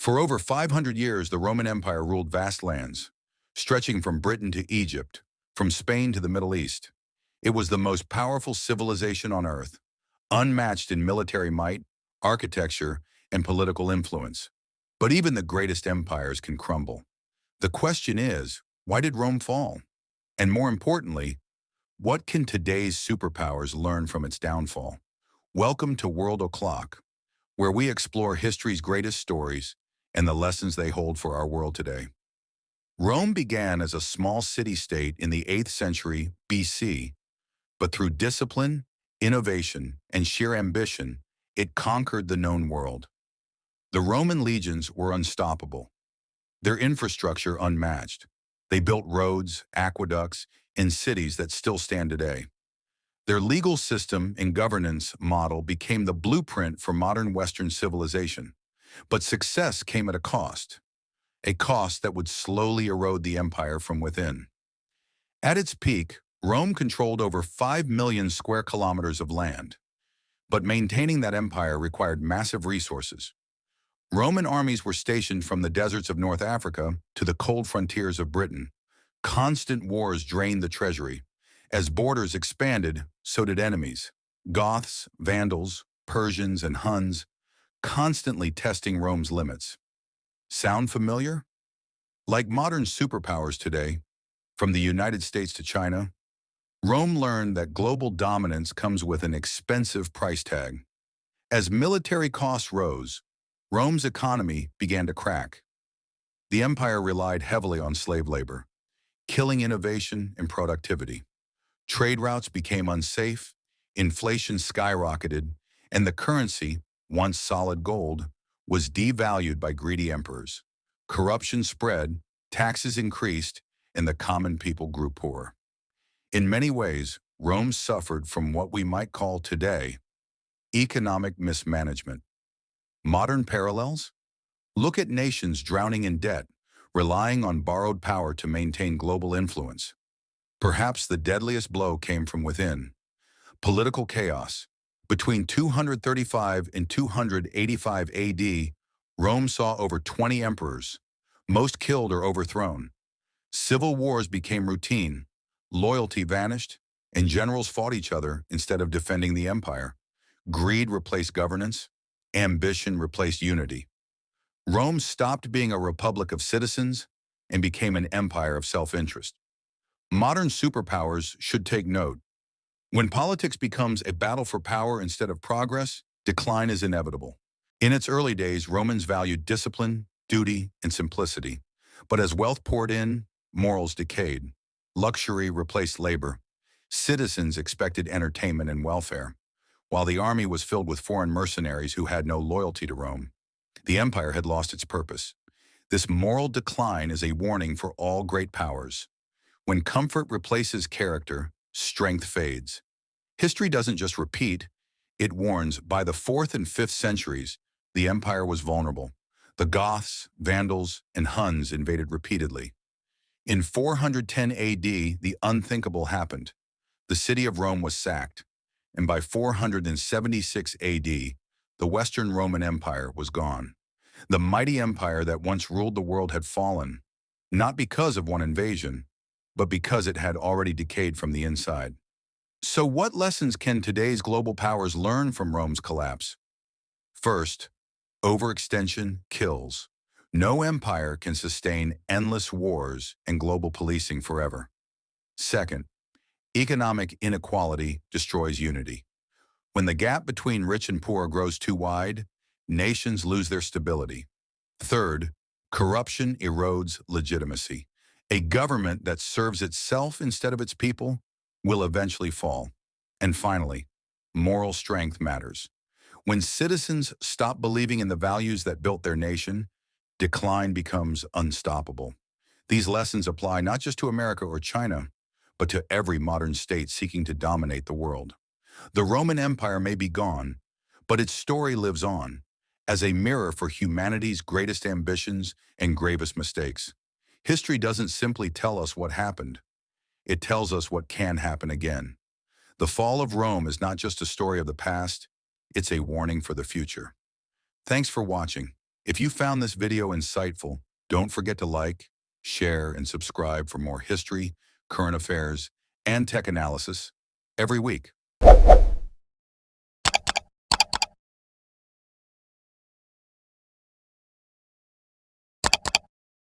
For over 500 years, the Roman Empire ruled vast lands, stretching from Britain to Egypt, from Spain to the Middle East. It was the most powerful civilization on earth, unmatched in military might, architecture, and political influence. But even the greatest empires can crumble. The question is, why did Rome fall? And more importantly, what can today's superpowers learn from its downfall? Welcome to World O'Clock, where we explore history's greatest stories and the lessons they hold for our world today. Rome began as a small city-state in the 8th century BC, but through discipline, innovation, and sheer ambition, it conquered the known world. The Roman legions were unstoppable, their infrastructure unmatched. They built roads, aqueducts, and cities that still stand today. Their legal system and governance model became the blueprint for modern Western civilization. But success came at a cost that would slowly erode the empire from within. At its peak, Rome controlled over 5 million square kilometers of land. But maintaining that empire required massive resources. Roman armies were stationed from the deserts of North Africa to the cold frontiers of Britain. Constant wars drained the treasury. As borders expanded, so did enemies. Goths, Vandals, Persians, and Huns, constantly testing Rome's limits. Sound familiar? Like modern superpowers today, from the United States to China, Rome learned that global dominance comes with an expensive price tag. As military costs rose, Rome's economy began to crack. The empire relied heavily on slave labor, killing innovation and productivity. Trade routes became unsafe, inflation skyrocketed, and the currency, once solid gold, was devalued by greedy emperors. Corruption spread, taxes increased, and the common people grew poor. In many ways, Rome suffered from what we might call today economic mismanagement. Modern parallels? Look at nations drowning in debt, relying on borrowed power to maintain global influence. Perhaps the deadliest blow came from within. Political chaos. Between 235 and 285 AD, Rome saw over 20 emperors, most killed or overthrown. Civil wars became routine, loyalty vanished, and generals fought each other instead of defending the empire. Greed replaced governance, ambition replaced unity. Rome stopped being a republic of citizens and became an empire of self-interest. Modern superpowers should take note. When politics becomes a battle for power instead of progress, decline is inevitable. In its early days, Romans valued discipline, duty, and simplicity. But as wealth poured in, morals decayed. Luxury replaced labor. Citizens expected entertainment and welfare, while the army was filled with foreign mercenaries who had no loyalty to Rome. The empire had lost its purpose. This moral decline is a warning for all great powers. When comfort replaces character, strength fades. History doesn't just repeat, it warns. By the 4th and 5th centuries, the empire was vulnerable. The Goths, Vandals, and Huns invaded repeatedly. In 410 AD, the unthinkable happened. The city of Rome was sacked, and by 476 AD, the Western Roman Empire was gone. The mighty empire that once ruled the world had fallen, not because of one invasion, but because it had already decayed from the inside. So what lessons can today's global powers learn from Rome's collapse? First, overextension kills. No empire can sustain endless wars and global policing forever. Second, economic inequality destroys unity. When the gap between rich and poor grows too wide, nations lose their stability. Third, corruption erodes legitimacy. A government that serves itself instead of its people will eventually fall. And finally, moral strength matters. When citizens stop believing in the values that built their nation, decline becomes unstoppable. These lessons apply not just to America or China, but to every modern state seeking to dominate the world. The Roman Empire may be gone, but its story lives on as a mirror for humanity's greatest ambitions and gravest mistakes. History doesn't simply tell us what happened. It tells us what can happen again. The fall of Rome is not just a story of the past, it's a warning for the future. Thanks for watching. If you found this video insightful, don't forget to like, share, and subscribe for more history, current affairs, and tech analysis every week.